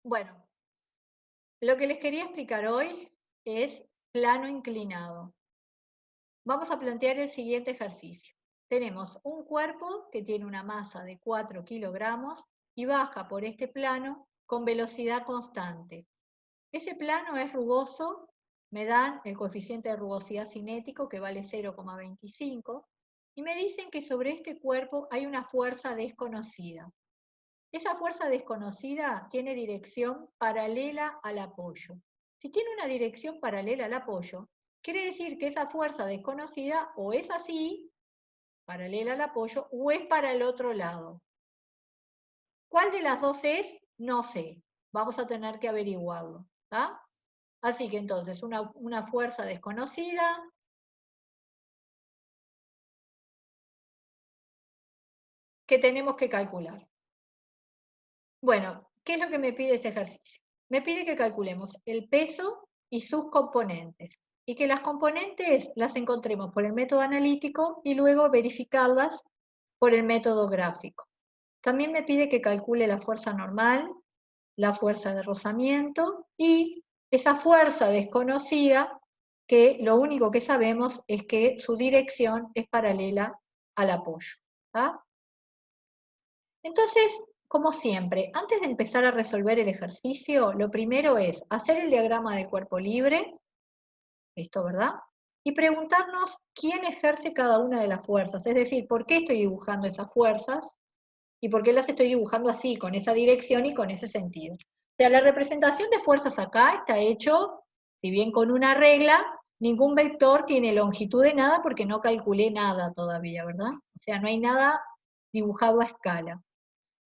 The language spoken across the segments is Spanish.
Bueno, lo que les quería explicar hoy es plano inclinado. Vamos a plantear el siguiente ejercicio. Tenemos un cuerpo que tiene una masa de 4 kilogramos y baja por este plano con velocidad constante. Ese plano es rugoso, me dan el coeficiente de rugosidad cinético que vale 0,25 y me dicen que sobre este cuerpo hay una fuerza desconocida. Esa fuerza desconocida tiene dirección paralela al apoyo. Si tiene una dirección paralela al apoyo, quiere decir que esa fuerza desconocida o es así, paralela al apoyo, o es para el otro lado. ¿Cuál de las dos es? No sé. Vamos a tener que averiguarlo. ¿Tá? Así que entonces, una fuerza desconocida que tenemos que calcular. Bueno, ¿qué es lo que me pide este ejercicio? Me pide que calculemos el peso y sus componentes, y que las componentes las encontremos por el método analítico y luego verificarlas por el método gráfico. También me pide que calcule la fuerza normal, la fuerza de rozamiento y esa fuerza desconocida que lo único que sabemos es que su dirección es paralela al apoyo. ¿Tá? Entonces, como siempre, antes de empezar a resolver el ejercicio, lo primero es hacer el diagrama del cuerpo libre, esto, ¿verdad? Y preguntarnos quién ejerce cada una de las fuerzas, es decir, por qué estoy dibujando esas fuerzas y por qué las estoy dibujando así, con esa dirección y con ese sentido. O sea, la representación de fuerzas acá está hecho, si bien con una regla, ningún vector tiene longitud de nada porque no calculé nada todavía, ¿verdad? O sea, no hay nada dibujado a escala.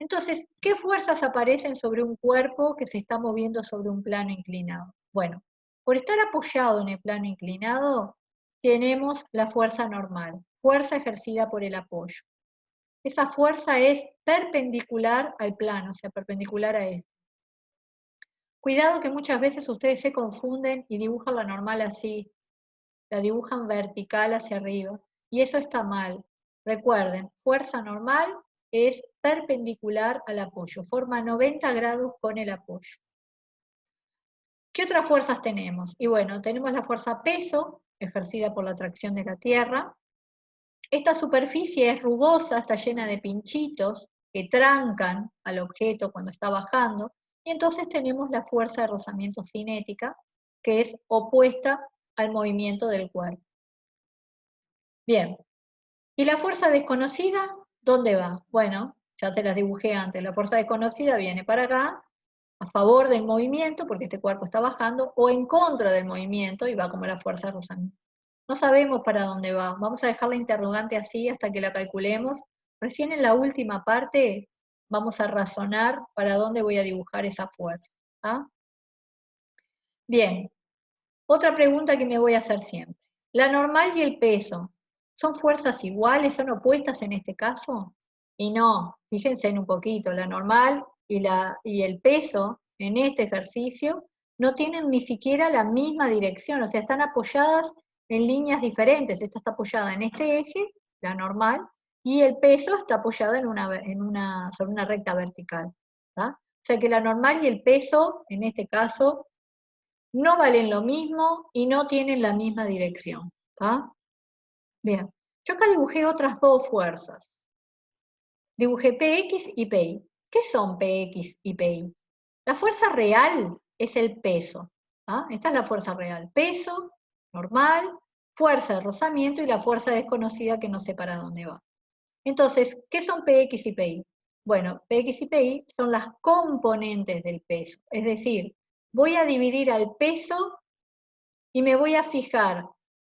Entonces, ¿qué fuerzas aparecen sobre un cuerpo que se está moviendo sobre un plano inclinado? Bueno, por estar apoyado en el plano inclinado, tenemos la fuerza normal, fuerza ejercida por el apoyo. Esa fuerza es perpendicular al plano, o sea, perpendicular a él. Cuidado que muchas veces ustedes se confunden y dibujan la normal así, la dibujan vertical hacia arriba, y eso está mal. Recuerden, fuerza normal es perpendicular al apoyo, forma 90 grados con el apoyo. ¿Qué otras fuerzas tenemos? Y bueno, tenemos la fuerza peso, ejercida por la tracción de la Tierra. Esta superficie es rugosa, está llena de pinchitos que trancan al objeto cuando está bajando, y entonces tenemos la fuerza de rozamiento cinética, que es opuesta al movimiento del cuerpo. Bien, ¿y la fuerza desconocida dónde va? Bueno, ya se las dibujé antes. La fuerza desconocida viene para acá, a favor del movimiento, porque este cuerpo está bajando, o en contra del movimiento, y va como la fuerza de rozamiento. No sabemos para dónde va. Vamos a dejar la interrogante así hasta que la calculemos. Recién en la última parte vamos a razonar para dónde voy a dibujar esa fuerza. ¿Ah? Bien, otra pregunta que me voy a hacer siempre. ¿La normal y el peso son fuerzas iguales, son opuestas en este caso? Y no, fíjense en un poquito, la normal y el peso en este ejercicio no tienen ni siquiera la misma dirección, o sea, están apoyadas en líneas diferentes. Esta está apoyada en este eje, la normal, y el peso está apoyado sobre una recta vertical. ¿Tá? O sea que la normal y el peso, en este caso, no valen lo mismo y no tienen la misma dirección. ¿Tá? Bien, yo acá dibujé otras dos fuerzas. Dibujé Px y Py. ¿Qué son Px y Py? La fuerza real es el peso. ¿Ah? Esta es la fuerza real. Peso, normal, fuerza de rozamiento y la fuerza desconocida que no sé para dónde va. Entonces, ¿qué son Px y Py? Bueno, Px y Py son las componentes del peso. Es decir, voy a dividir al peso y me voy a fijar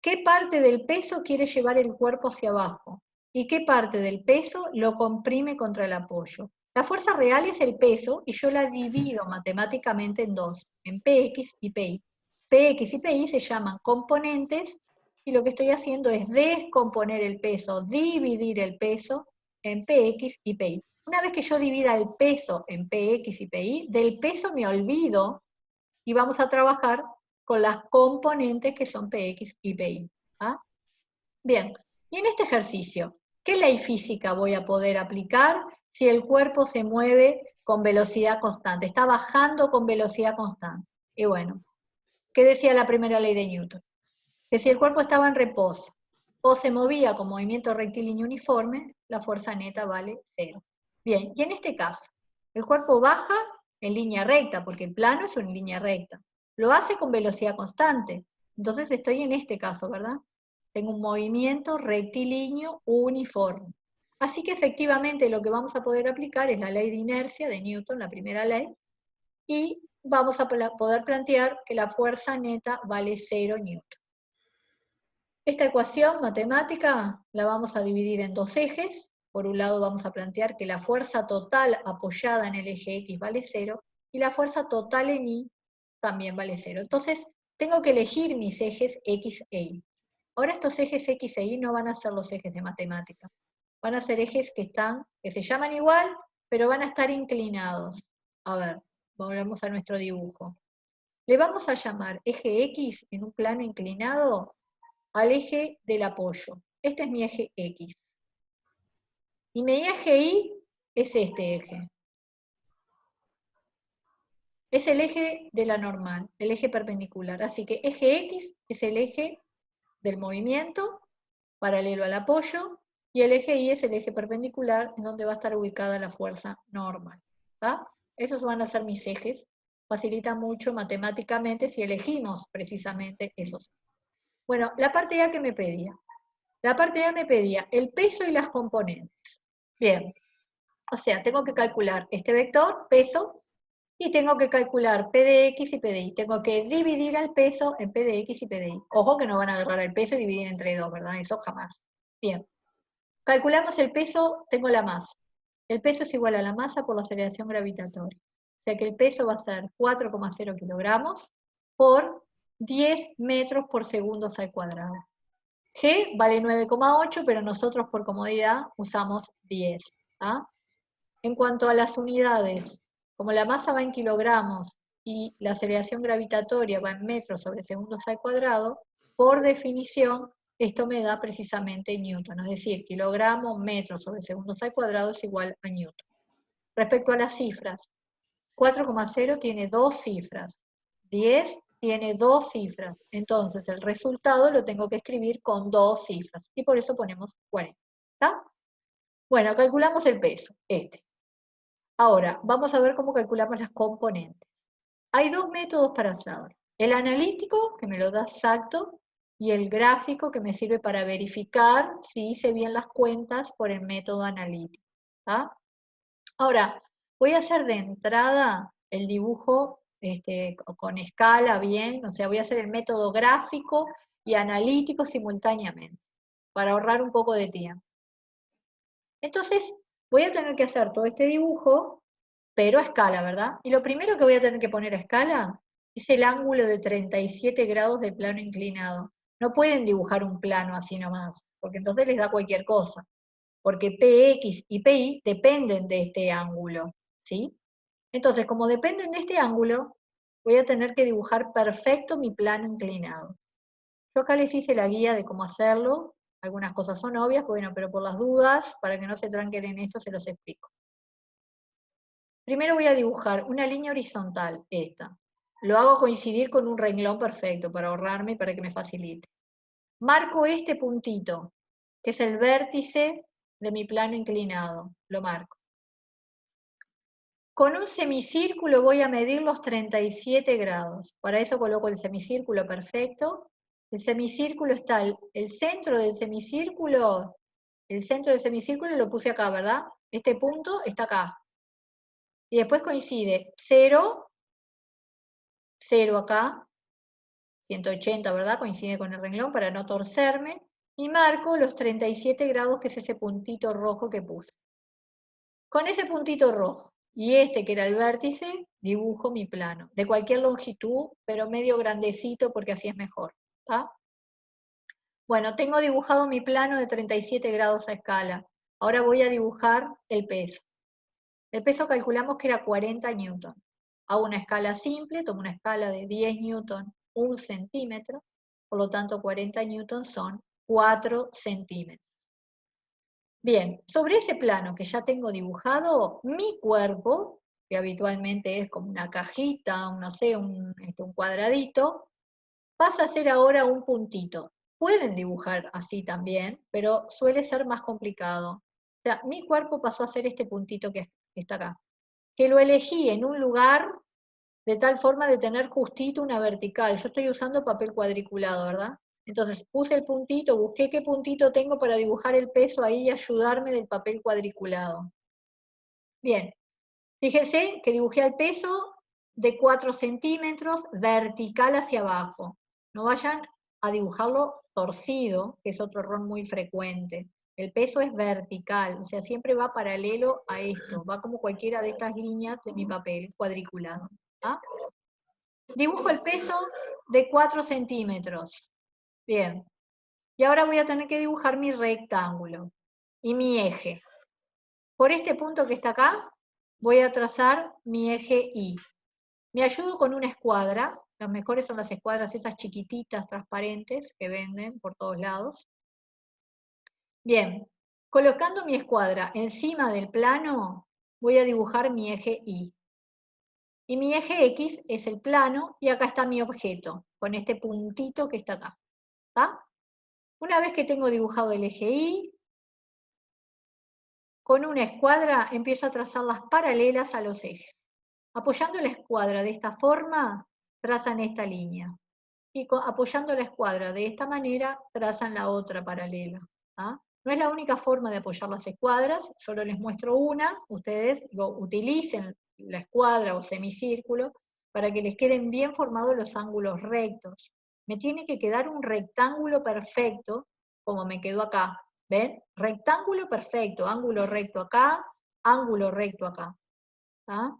qué parte del peso quiere llevar el cuerpo hacia abajo y qué parte del peso lo comprime contra el apoyo. La fuerza real es el peso y yo la divido matemáticamente en dos, en Px y Py. Px y Py se llaman componentes y lo que estoy haciendo es descomponer el peso, dividir el peso en Px y Py. Una vez que yo divida el peso en Px y Py, del peso me olvido y vamos a trabajar con las componentes que son Px y Py. ¿Ah? Bien, y en este ejercicio, ¿qué ley física voy a poder aplicar si el cuerpo se mueve con velocidad constante, está bajando con velocidad constante. Y bueno, ¿qué decía la primera ley de Newton? Que si el cuerpo estaba en reposo o se movía con movimiento rectilíneo uniforme, la fuerza neta vale 0. Bien, y en este caso, el cuerpo baja en línea recta, porque el plano es una línea recta. Lo hace con velocidad constante. Entonces estoy en este caso, ¿verdad? Tengo un movimiento rectilíneo uniforme. Así que efectivamente lo que vamos a poder aplicar es la ley de inercia de Newton, la primera ley, y vamos a poder plantear que la fuerza neta vale 0 Newton. Esta ecuación matemática la vamos a dividir en dos ejes. Por un lado vamos a plantear que la fuerza total apoyada en el eje X vale 0 y la fuerza total en Y también vale 0. Entonces tengo que elegir mis ejes X e Y. Ahora estos ejes X e Y no van a ser los ejes de matemática. Van a ser ejes que se llaman igual, pero van a estar inclinados. A ver, volvemos a nuestro dibujo. Le vamos a llamar eje X en un plano inclinado al eje del apoyo. Este es mi eje X. Y mi eje Y es este eje. Es el eje de la normal, el eje perpendicular. Así que eje X es el eje del movimiento, paralelo al apoyo, y el eje Y es el eje perpendicular, en donde va a estar ubicada la fuerza normal. ¿Tá? Esos van a ser mis ejes. Facilita mucho matemáticamente si elegimos precisamente esos. Bueno, la parte A que me pedía. La parte A me pedía el peso y las componentes. Bien, o sea, tengo que calcular este vector, peso, y tengo que calcular P de X y P de Y. Tengo que dividir al peso en P de X y P de Y. Ojo que no van a agarrar el peso y dividir entre 2, ¿verdad? Eso jamás. Bien, calculamos el peso, tengo la masa. El peso es igual a la masa por la aceleración gravitatoria. O sea que el peso va a ser 4,0 kilogramos por 10 metros por segundo al cuadrado. G vale 9,8, pero nosotros por comodidad usamos 10. ¿Ah? En cuanto a las unidades, como la masa va en kilogramos y la aceleración gravitatoria va en metros sobre segundos al cuadrado, por definición, esto me da precisamente Newton, es decir, kilogramo metros sobre segundos al cuadrado es igual a Newton. Respecto a las cifras, 4,0 tiene dos cifras, 10 tiene dos cifras, entonces el resultado lo tengo que escribir con dos cifras, y por eso ponemos 40. ¿Está? Bueno, calculamos el peso, este. Ahora, vamos a ver cómo calculamos las componentes. Hay dos métodos para hacerlo. El analítico, que me lo da exacto, y el gráfico, que me sirve para verificar si hice bien las cuentas por el método analítico. ¿Tá? Ahora, voy a hacer de entrada el dibujo con escala bien, o sea, voy a hacer el método gráfico y analítico simultáneamente, para ahorrar un poco de tiempo. Entonces, voy a tener que hacer todo este dibujo, pero a escala, ¿verdad? Y lo primero que voy a tener que poner a escala es el ángulo de 37 grados del plano inclinado. No pueden dibujar un plano así nomás, porque entonces les da cualquier cosa. Porque PX y PY dependen de este ángulo, ¿sí? Entonces, como dependen de este ángulo, voy a tener que dibujar perfecto mi plano inclinado. Yo acá les hice la guía de cómo hacerlo. Algunas cosas son obvias, bueno, pero por las dudas, para que no se tranquen en esto, se los explico. Primero voy a dibujar una línea horizontal, esta. Lo hago coincidir con un renglón perfecto para ahorrarme y para que me facilite. Marco este puntito, que es el vértice de mi plano inclinado. Lo marco. Con un semicírculo voy a medir los 37 grados. Para eso coloco el semicírculo perfecto. El semicírculo está, el centro del semicírculo lo puse acá, ¿verdad? Este punto está acá. Y después coincide 0, 0 acá, 180, ¿verdad? Coincide con el renglón para no torcerme. Y marco los 37 grados, que es ese puntito rojo que puse. Con ese puntito rojo y este que era el vértice, dibujo mi plano. De cualquier longitud, pero medio grandecito porque así es mejor. ¿Tá? Bueno, tengo dibujado mi plano de 37 grados a escala. Ahora voy a dibujar el peso. El peso calculamos que era 40 newton. Hago una escala simple, tomo una escala de 10 newton, 1 centímetro, por lo tanto 40 newton son 4 centímetros. Bien, sobre ese plano que ya tengo dibujado, mi cuerpo que habitualmente es como una cajita, no sé, un cuadradito, pasa a ser ahora un puntito. Pueden dibujar así también, pero suele ser más complicado. O sea, mi cuerpo pasó a ser este puntito que está acá, que lo elegí en un lugar de tal forma de tener justito una vertical. Yo estoy usando papel cuadriculado, ¿verdad? Entonces puse el puntito, busqué qué puntito tengo para dibujar el peso ahí y ayudarme del papel cuadriculado. Bien, fíjense que dibujé el peso de 4 centímetros vertical hacia abajo. No vayan a dibujarlo torcido, que es otro error muy frecuente. El peso es vertical, o sea, siempre va paralelo a esto, va como cualquiera de estas líneas de mi papel cuadriculado. ¿Ah? Dibujo el peso de 4 centímetros. Bien. Y ahora voy a tener que dibujar mi rectángulo y mi eje. Por este punto que está acá, voy a trazar mi eje Y. Me ayudo con una escuadra. Las mejores son las escuadras esas chiquititas, transparentes, que venden por todos lados. Bien. Colocando mi escuadra encima del plano, voy a dibujar mi eje Y. Y mi eje X es el plano, y acá está mi objeto, con este puntito que está acá. ¿Está? Una vez que tengo dibujado el eje Y, con una escuadra empiezo a trazar las paralelas a los ejes. Apoyando la escuadra de esta forma, trazan esta línea. Y apoyando la escuadra de esta manera, trazan la otra paralela. ¿Ah? No es la única forma de apoyar las escuadras, solo les muestro una. Ustedes utilicen la escuadra o semicírculo para que les queden bien formados los ángulos rectos. Me tiene que quedar un rectángulo perfecto, como me quedó acá. ¿Ven? Rectángulo perfecto, ángulo recto acá, ángulo recto acá. ¿Ah?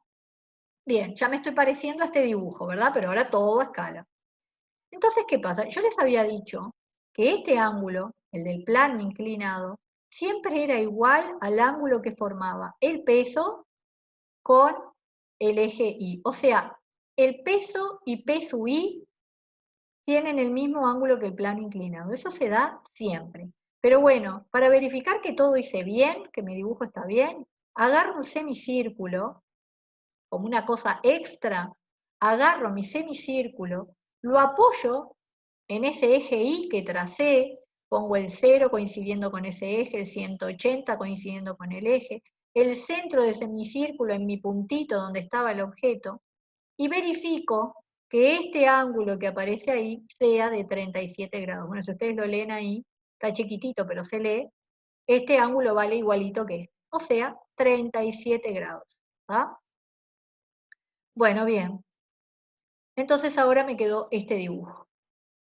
Bien, ya me estoy pareciendo a este dibujo, ¿verdad? Pero ahora todo a escala. Entonces, ¿qué pasa? Yo les había dicho que este ángulo, el del plano inclinado, siempre era igual al ángulo que formaba el peso con el eje Y. O sea, el peso y P sub I tienen el mismo ángulo que el plano inclinado. Eso se da siempre. Pero bueno, para verificar que todo hice bien, que mi dibujo está bien, agarro un semicírculo, como una cosa extra, agarro mi semicírculo, lo apoyo en ese eje Y que tracé, pongo el 0 coincidiendo con ese eje, el 180 coincidiendo con el eje, el centro de semicírculo en mi puntito donde estaba el objeto, y verifico que este ángulo que aparece ahí sea de 37 grados. Bueno, si ustedes lo leen ahí, está chiquitito, pero se lee, este ángulo vale igualito que este, o sea, 37 grados. ¿Ah? Bueno, bien. Entonces ahora me quedó este dibujo.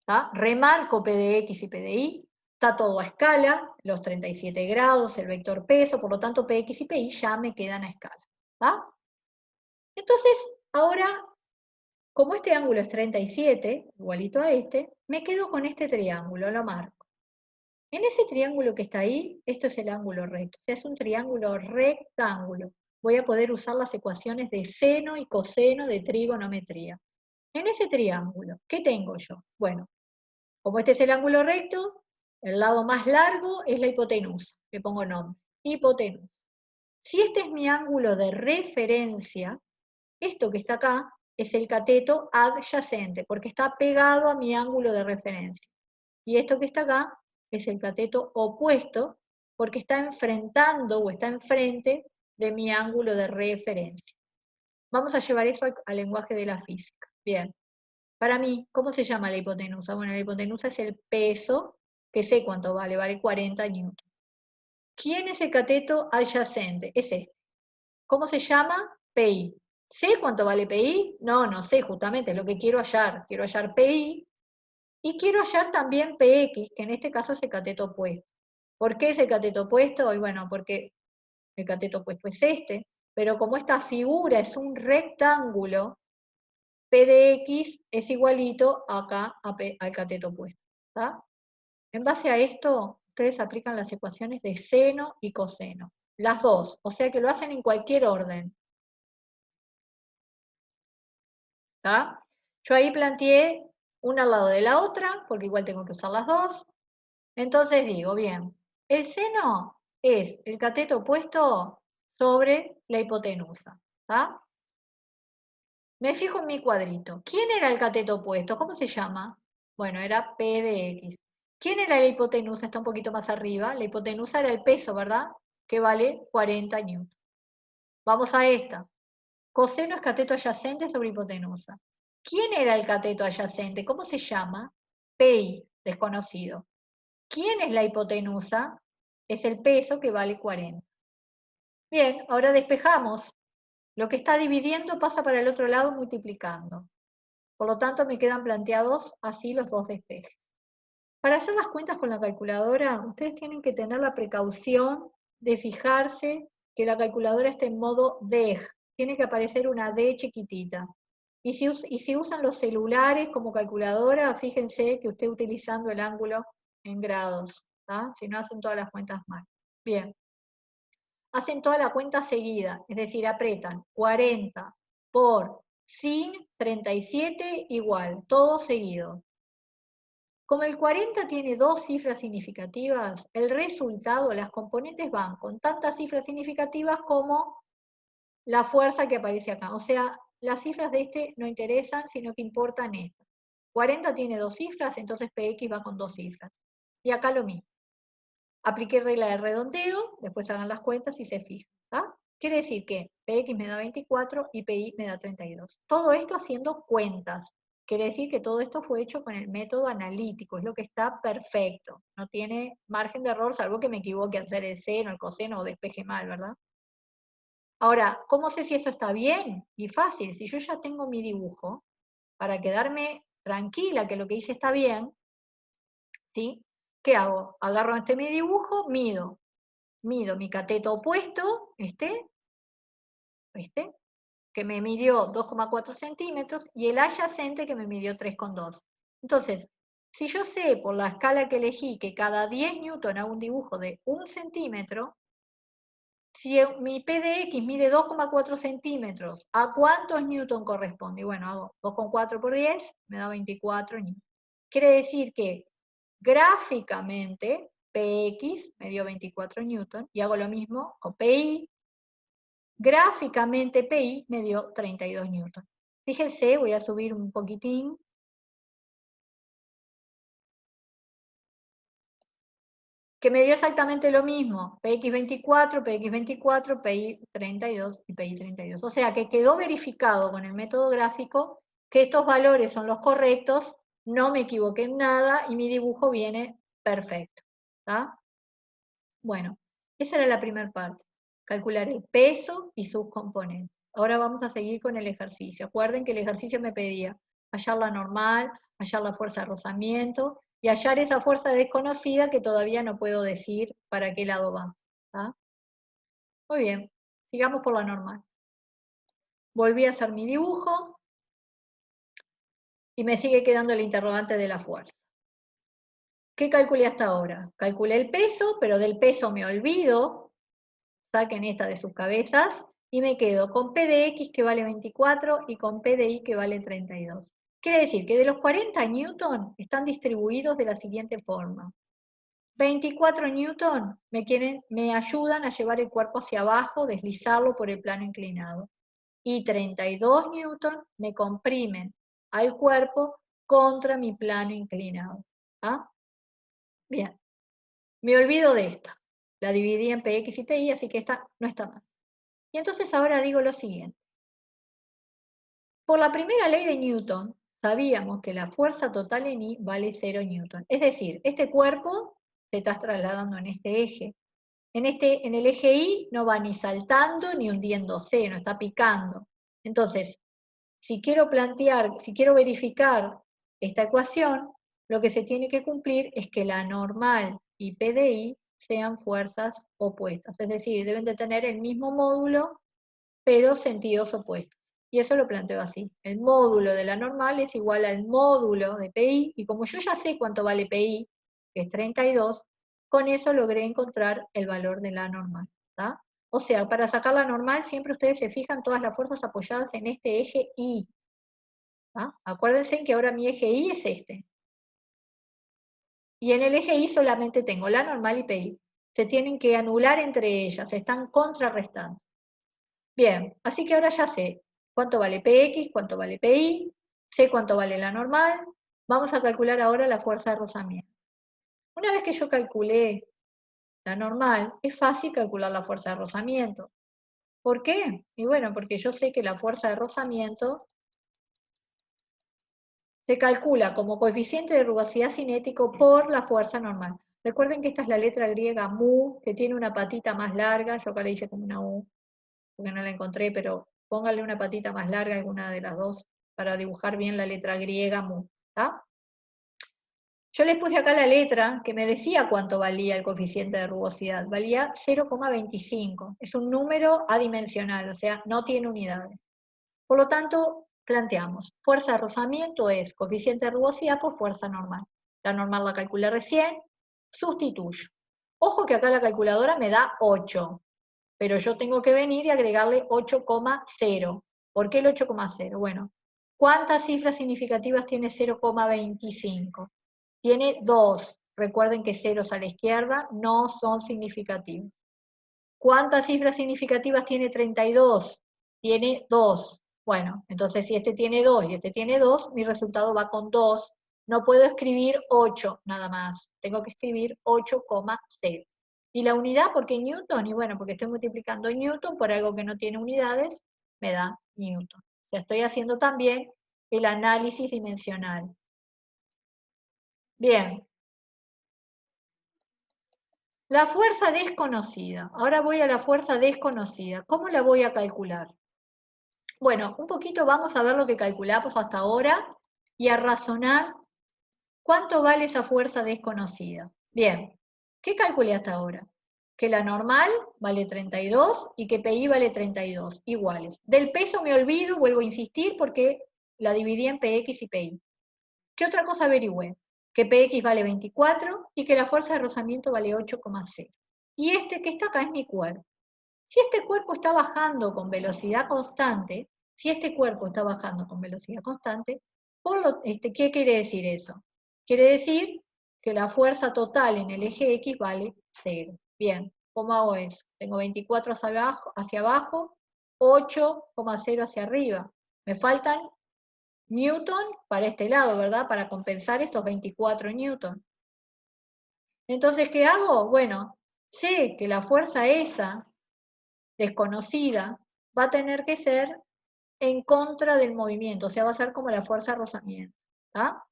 ¿Tá? Remarco P de X y P de Y, está todo a escala, los 37 grados, el vector peso, por lo tanto Px y Pi ya me quedan a escala. ¿Tá? Entonces, ahora, como este ángulo es 37, igualito a este, me quedo con este triángulo, lo marco. En ese triángulo que está ahí, esto es el ángulo recto, o sea, es un triángulo rectángulo. Voy a poder usar las ecuaciones de seno y coseno de trigonometría. En ese triángulo, ¿qué tengo yo? Bueno, como este es el ángulo recto, el lado más largo es la hipotenusa. Le pongo nombre, hipotenusa. Si este es mi ángulo de referencia, esto que está acá es el cateto adyacente, porque está pegado a mi ángulo de referencia. Y esto que está acá es el cateto opuesto, porque está enfrentando o está enfrente de mi ángulo de referencia. Vamos a llevar eso al lenguaje de la física. Bien. Para mí, ¿cómo se llama la hipotenusa? Bueno, la hipotenusa es el peso, que sé cuánto vale, vale 40 newtons. ¿Quién es el cateto adyacente? Es este. ¿Cómo se llama? PI. ¿Sé cuánto vale PI? No, no sé, justamente, es lo que quiero hallar. Quiero hallar PI y quiero hallar también PX, que en este caso es el cateto opuesto. ¿Por qué es el cateto opuesto? Y bueno, porque el cateto opuesto es este, pero como esta figura es un rectángulo, P de X es igualito acá al cateto opuesto. ¿Está? En base a esto, ustedes aplican las ecuaciones de seno y coseno. Las dos, o sea que lo hacen en cualquier orden. ¿Está? Yo ahí planteé una al lado de la otra, porque igual tengo que usar las dos. Entonces digo, bien, el seno es el cateto opuesto sobre la hipotenusa. ¿Está? Me fijo en mi cuadrito. ¿Quién era el cateto opuesto? ¿Cómo se llama? Bueno, era P de X. ¿Quién era la hipotenusa? Está un poquito más arriba. La hipotenusa era el peso, ¿verdad? Que vale 40 newtons. Vamos a esta. Coseno es cateto adyacente sobre hipotenusa. ¿Quién era el cateto adyacente? ¿Cómo se llama? PI, desconocido. ¿Quién es la hipotenusa? Es el peso que vale 40. Bien, ahora despejamos. Lo que está dividiendo pasa para el otro lado multiplicando. Por lo tanto, me quedan planteados así los dos despejes. Para hacer las cuentas con la calculadora, ustedes tienen que tener la precaución de fijarse que la calculadora esté en modo DEG. Tiene que aparecer una D chiquitita. Y si usan los celulares como calculadora, fíjense que esté utilizando el ángulo en grados. Si no, hacen todas las cuentas mal. Bien. Hacen toda la cuenta seguida, es decir, apretan 40 por sin 37 igual, todo seguido. Como el 40 tiene dos cifras significativas, el resultado, las componentes van con tantas cifras significativas como la fuerza que aparece acá. O sea, las cifras de este no interesan, sino que importan estas. 40 tiene dos cifras, entonces PX va con dos cifras. Y acá lo mismo. Apliqué regla de redondeo, después hagan las cuentas y se fijan. Quiere decir que PX me da 24 y PI me da 32. Todo esto haciendo cuentas. Quiere decir que todo esto fue hecho con el método analítico, es lo que está perfecto. No tiene margen de error, salvo que me equivoque al hacer el seno, el coseno o despeje mal, ¿verdad? Ahora, ¿cómo sé si esto está bien? Y fácil, si yo ya tengo mi dibujo, para quedarme tranquila que lo que hice está bien, ¿sí? ¿Qué hago? Agarro mi dibujo, mido mi cateto opuesto, este, que me midió 2,4 centímetros, y el adyacente que me midió 3,2. Entonces, si yo sé por la escala que elegí que cada 10 newton hago un dibujo de 1 centímetro, si mi P de X mide 2,4 centímetros, ¿a cuántos newton corresponde? Y bueno, hago 2,4 por 10, me da 24 newton. Quiere decir que gráficamente Px me dio 24 newton, y hago lo mismo con Pi. Gráficamente Pi me dio 32 newton. Fíjense, voy a subir un poquitín. Que me dio exactamente lo mismo. Px 24, Px 24, Pi 32 y Pi 32. O sea que quedó verificado con el método gráfico que estos valores son los correctos, no me equivoqué en nada y mi dibujo viene perfecto. ¿Está? Bueno, esa era la primera parte. Calcular el peso y sus componentes. Ahora vamos a seguir con el ejercicio. Acuerden que el ejercicio me pedía hallar la normal, hallar la fuerza de rozamiento y hallar esa fuerza desconocida que todavía no puedo decir para qué lado va. ¿Tá? Muy bien, sigamos por la normal. Volví a hacer mi dibujo y me sigue quedando el interrogante de la fuerza. ¿Qué calculé hasta ahora? Calculé el peso, pero del peso me olvido. Saquen esta de sus cabezas y me quedo con P de X que vale 24 y con P de Y que vale 32. Quiere decir que de los 40 newton están distribuidos de la siguiente forma. 24 newton me ayudan a llevar el cuerpo hacia abajo, deslizarlo por el plano inclinado. Y 32 newton me comprimen al cuerpo contra mi plano inclinado. ¿Ah? Bien, me olvido de esta. La dividí en Px y Pi, así que esta no está mal. Y entonces ahora digo lo siguiente. Por la primera ley de Newton, sabíamos que la fuerza total en I vale 0 newton. Es decir, este cuerpo se está trasladando en este eje. En el eje Y no va ni saltando ni hundiéndose, no está picando. Entonces, si quiero verificar esta ecuación, lo que se tiene que cumplir es que la normal y P de I sean fuerzas opuestas. Es decir, deben de tener el mismo módulo, pero sentidos opuestos. Y eso lo planteo así. El módulo de la normal es igual al módulo de PI, y como yo ya sé cuánto vale PI, que es 32, con eso logré encontrar el valor de la normal. ¿tá? O sea, para sacar la normal, siempre ustedes se fijan todas las fuerzas apoyadas en este eje I. ¿tá? Acuérdense que ahora mi eje I es este. Y en el eje Y solamente tengo la normal y PI. Se tienen que anular entre ellas, se están contrarrestando. Bien, así que ahora ya sé, ¿Cuánto vale Px? ¿Cuánto vale Pi? Sé cuánto vale la normal. Vamos a calcular ahora la fuerza de rozamiento. Una vez que yo calculé la normal, es fácil calcular la fuerza de rozamiento. ¿Por qué? Y bueno, porque yo sé que la fuerza de rozamiento se calcula como coeficiente de rugosidad cinético por la fuerza normal. Recuerden que esta es la letra griega mu, que tiene una patita más larga, yo acá le hice como una U, porque no la encontré, pero póngale una patita más larga a alguna de las dos para dibujar bien la letra griega mu. ¿Está? Yo les puse acá la letra que me decía cuánto valía el coeficiente de rugosidad. Valía 0,25. Es un número adimensional, o sea, no tiene unidades. Por lo tanto, planteamos, fuerza de rozamiento es coeficiente de rugosidad por fuerza normal. La normal la calculé recién, sustituyo. Ojo que acá la calculadora me da 8, pero yo tengo que venir y agregarle 8,0. ¿Por qué el 8,0? Bueno, ¿cuántas cifras significativas tiene 0,25? Tiene 2. Recuerden que ceros a la izquierda no son significativos. ¿Cuántas cifras significativas tiene 32? Tiene 2. Bueno, entonces si este tiene 2 y este tiene 2, mi resultado va con 2. No puedo escribir 8 nada más. Tengo que escribir 8,0. ¿Y la unidad por qué Newton? Y bueno, porque estoy multiplicando Newton por algo que no tiene unidades, me da Newton. O sea, estoy haciendo también el análisis dimensional. Bien. La fuerza desconocida. Ahora voy a la fuerza desconocida. ¿Cómo la voy a calcular? Bueno, un poquito vamos a ver lo que calculamos hasta ahora y a razonar cuánto vale esa fuerza desconocida. Bien, ¿qué calculé hasta ahora? Que la normal vale 32 y que PI vale 32, iguales. Del peso me olvido, vuelvo a insistir, porque la dividí en PX y PI. ¿Qué otra cosa averigüé? Que PX vale 24 y que la fuerza de rozamiento vale 8,0. Y este que está acá es mi cuerpo. Si este cuerpo está bajando con velocidad constante, ¿qué quiere decir eso? Quiere decir que la fuerza total en el eje X vale 0. Bien, ¿cómo hago eso? Tengo 24 hacia abajo, 8,0 hacia arriba. Me faltan Newton para este lado, ¿verdad? Para compensar estos 24 Newton. Entonces, ¿qué hago? Bueno, sé que la fuerza esa, desconocida, va a tener que ser en contra del movimiento, o sea, va a ser como la fuerza de rozamiento. ¿Tá?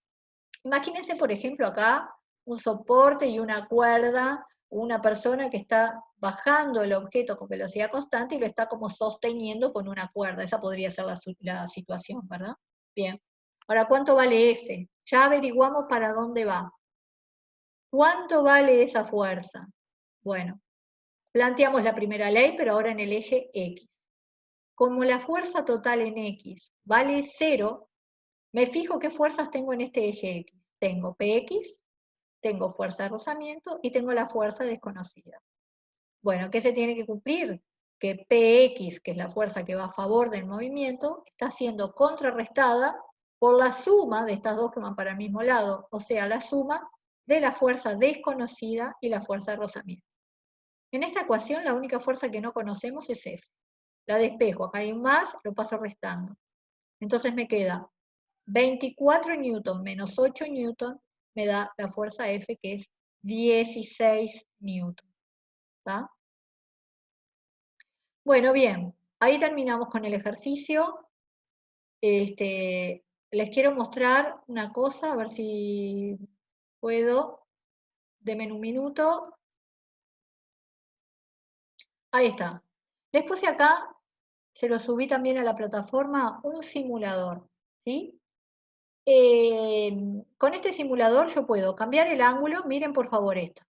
Imagínense, por ejemplo, acá un soporte y una cuerda, una persona que está bajando el objeto con velocidad constante y lo está como sosteniendo con una cuerda. Esa podría ser la situación, ¿verdad? Bien. Ahora, ¿cuánto vale ese? Ya averiguamos para dónde va. ¿Cuánto vale esa fuerza? Bueno, planteamos la primera ley, pero ahora en el eje X. Como la fuerza total en X vale 0, me fijo qué fuerzas tengo en este eje X. Tengo Px, tengo fuerza de rozamiento y tengo la fuerza desconocida. Bueno, ¿qué se tiene que cumplir? Que Px, que es la fuerza que va a favor del movimiento, está siendo contrarrestada por la suma de estas dos que van para el mismo lado, o sea, la suma de la fuerza desconocida y la fuerza de rozamiento. En esta ecuación la única fuerza que no conocemos es F. La despejo, acá hay un más, lo paso restando. Entonces me queda 24 newton menos 8 newton, me da la fuerza F, que es 16 newton. ¿Tá? Bueno, bien, ahí terminamos con el ejercicio. Les quiero mostrar una cosa, a ver si puedo. Denme un minuto. Ahí está. Les puse acá, se lo subí también a la plataforma, un simulador. ¿Sí? Con este simulador yo puedo cambiar el ángulo, miren por favor esto.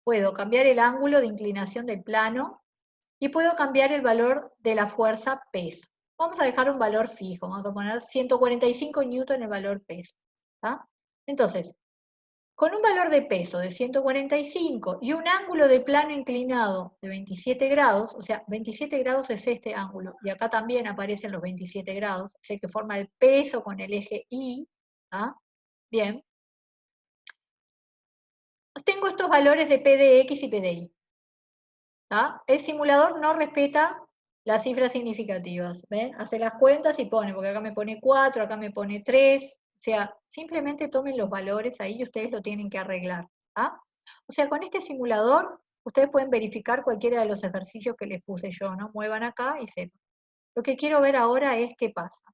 Puedo cambiar el ángulo de inclinación del plano y puedo cambiar el valor de la fuerza peso. Vamos a dejar un valor fijo, vamos a poner 145 newton el valor peso. ¿Tá? Entonces, con un valor de peso de 145 y un ángulo de plano inclinado de 27 grados, o sea, 27 grados es este ángulo, y acá también aparecen los 27 grados, es el que forma el peso con el eje Y, ¿tá? Bien. Tengo estos valores de P de X y P de Y. ¿Tá? El simulador no respeta las cifras significativas, ¿ven? Hace las cuentas y pone, porque acá me pone 4, acá me pone 3, o sea, simplemente tomen los valores ahí y ustedes lo tienen que arreglar, ¿ah? O sea, con este simulador, ustedes pueden verificar cualquiera de los ejercicios que les puse yo, ¿no? Muevan acá y sepan. Lo que quiero ver ahora es qué pasa.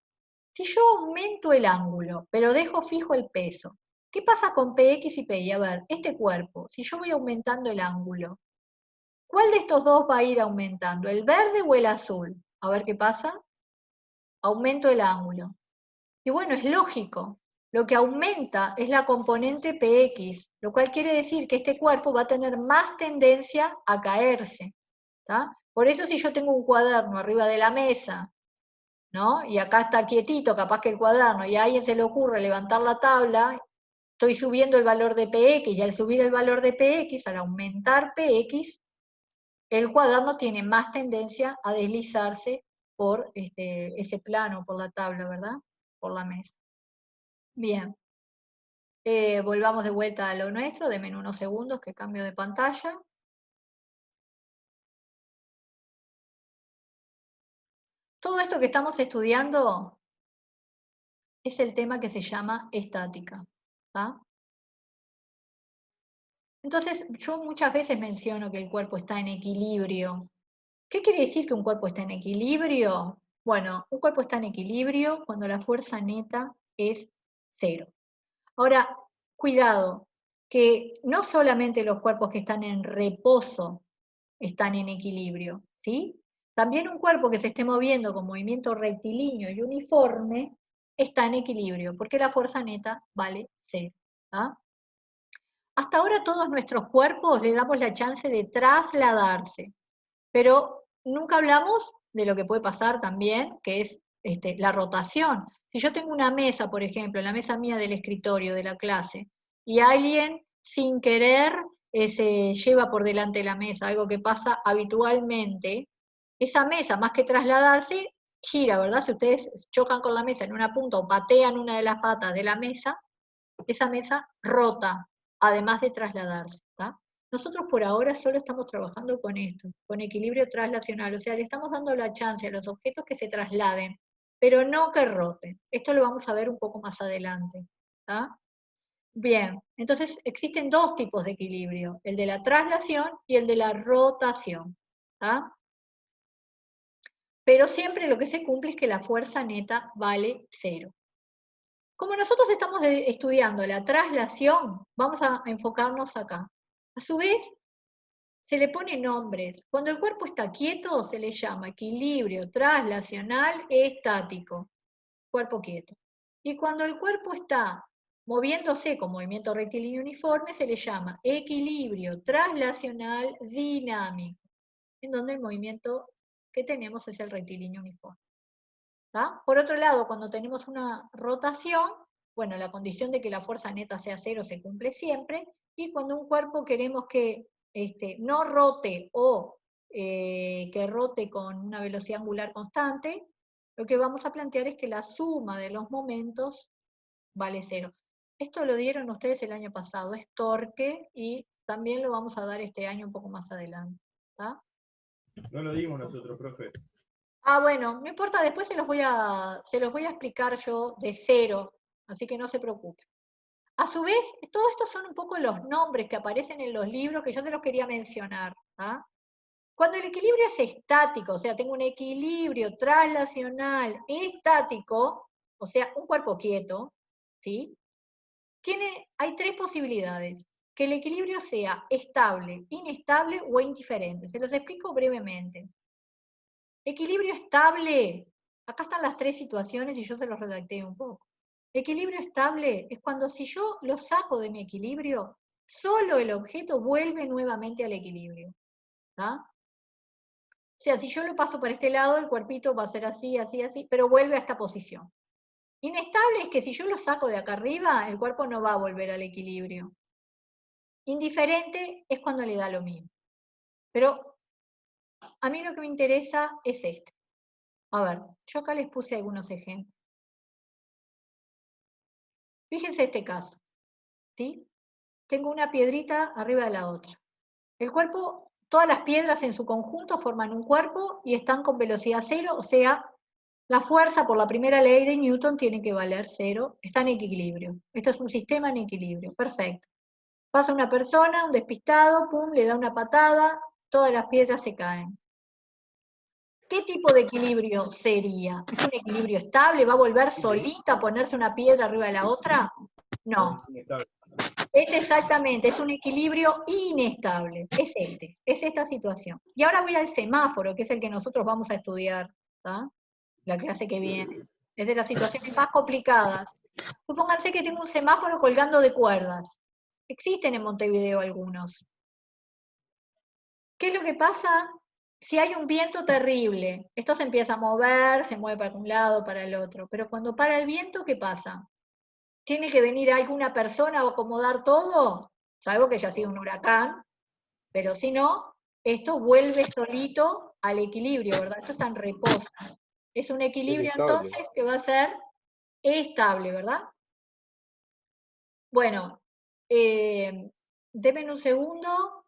Si yo aumento el ángulo, pero dejo fijo el peso, ¿qué pasa con PX y PY? A ver, este cuerpo, si yo voy aumentando el ángulo, ¿cuál de estos dos va a ir aumentando? ¿El verde o el azul? A ver qué pasa. Aumento el ángulo. Y bueno, es lógico. Lo que aumenta es la componente PX, lo cual quiere decir que este cuerpo va a tener más tendencia a caerse. ¿Tá? Por eso si yo tengo un cuaderno arriba de la mesa, ¿no? Y acá está quietito, capaz que el cuaderno, y a alguien se le ocurre levantar la tabla, estoy subiendo el valor de PX, y al subir el valor de PX, al aumentar PX, el cuaderno tiene más tendencia a deslizarse por ese plano, por la tabla, ¿verdad? Por la mesa. Bien. Volvamos de vuelta a lo nuestro, denme unos segundos que cambio de pantalla. Todo esto que estamos estudiando es el tema que se llama estática. ¿Tá? Entonces, yo muchas veces menciono que el cuerpo está en equilibrio. ¿Qué quiere decir que un cuerpo está en equilibrio? Bueno, un cuerpo está en equilibrio cuando la fuerza neta es 0. Ahora, cuidado, que no solamente los cuerpos que están en reposo están en equilibrio, ¿sí? También un cuerpo que se esté moviendo con movimiento rectilíneo y uniforme está en equilibrio, porque la fuerza neta vale 0. ¿Ah? Hasta ahora todos nuestros cuerpos le damos la chance de trasladarse, pero nunca hablamos de lo que puede pasar también, que es la rotación. Si yo tengo una mesa, por ejemplo, en la mesa mía del escritorio de la clase, y alguien sin querer se lleva por delante de la mesa, algo que pasa habitualmente, esa mesa, más que trasladarse, gira, ¿verdad? Si ustedes chocan con la mesa en una punta o patean una de las patas de la mesa, esa mesa rota, además de trasladarse. ¿Tá? Nosotros por ahora solo estamos trabajando con esto, con equilibrio traslacional, o sea, le estamos dando la chance a los objetos que se trasladen, pero no que roten. Esto lo vamos a ver un poco más adelante. ¿Tá? Bien, entonces existen dos tipos de equilibrio, el de la traslación y el de la rotación. ¿Tá? Pero siempre lo que se cumple es que la fuerza neta vale 0. Como nosotros estamos estudiando la traslación, vamos a enfocarnos acá. A su vez, se le pone nombres. Cuando el cuerpo está quieto, se le llama equilibrio traslacional estático, cuerpo quieto. Y cuando el cuerpo está moviéndose con movimiento rectilíneo uniforme, se le llama equilibrio traslacional dinámico, en donde el movimiento que tenemos es el rectilíneo uniforme. ¿Tá? Por otro lado, cuando tenemos una rotación, bueno, la condición de que la fuerza neta sea 0 se cumple siempre, y cuando un cuerpo queremos que no rote o que rote con una velocidad angular constante, lo que vamos a plantear es que la suma de los momentos vale 0. Esto lo dieron ustedes el año pasado, es torque, y también lo vamos a dar este año un poco más adelante. ¿Tá? No lo dimos nosotros, profe. Ah, bueno, no importa, después se los voy a explicar yo de 0, así que no se preocupen. A su vez, todo esto son un poco los nombres que aparecen en los libros que yo te los quería mencionar. ¿Ah? Cuando el equilibrio es estático, o sea, tengo un equilibrio traslacional estático, o sea, un cuerpo quieto, ¿sí? Hay tres posibilidades. Que el equilibrio sea estable, inestable o indiferente. Se los explico brevemente. Equilibrio estable, acá están las tres situaciones y yo se los redacté un poco. Equilibrio estable es cuando si yo lo saco de mi equilibrio, solo el objeto vuelve nuevamente al equilibrio. ¿Tá? O sea, si yo lo paso para este lado, el cuerpito va a ser así, así, así, pero vuelve a esta posición. Inestable es que si yo lo saco de acá arriba, el cuerpo no va a volver al equilibrio. Indiferente es cuando le da lo mismo. Pero a mí lo que me interesa es este. A ver, yo acá les puse algunos ejemplos. Fíjense este caso, ¿sí? Tengo una piedrita arriba de la otra. El cuerpo Todas las piedras en su conjunto forman un cuerpo y están con velocidad cero, o sea, la fuerza por la primera ley de Newton tiene que valer cero, está en equilibrio. Esto es un sistema en equilibrio, perfecto. Pasa una persona, un despistado, pum, le da una patada, todas las piedras se caen. ¿Qué tipo de equilibrio sería? ¿Es un equilibrio estable? ¿Va a volver solita a ponerse una piedra arriba de la otra? No. Inestable. Es exactamente, es un equilibrio inestable. Es esta situación. Y ahora voy al semáforo, que es el que nosotros vamos a estudiar, ¿tá? La clase que viene. Es de las situaciones más complicadas. Supónganse que tengo un semáforo colgando de cuerdas. Existen en Montevideo algunos. ¿Qué es lo que pasa si hay un viento terrible? Esto se empieza a mover, se mueve para un lado, para el otro. Pero cuando para el viento, ¿qué pasa? ¿Tiene que venir alguna persona a acomodar todo? Salvo que haya sido un huracán, pero si no, esto vuelve solito al equilibrio, ¿verdad? Esto está en reposo. Es un Es equilibrio estable. entonces que va a ser estable, ¿verdad? Bueno, denme un segundo.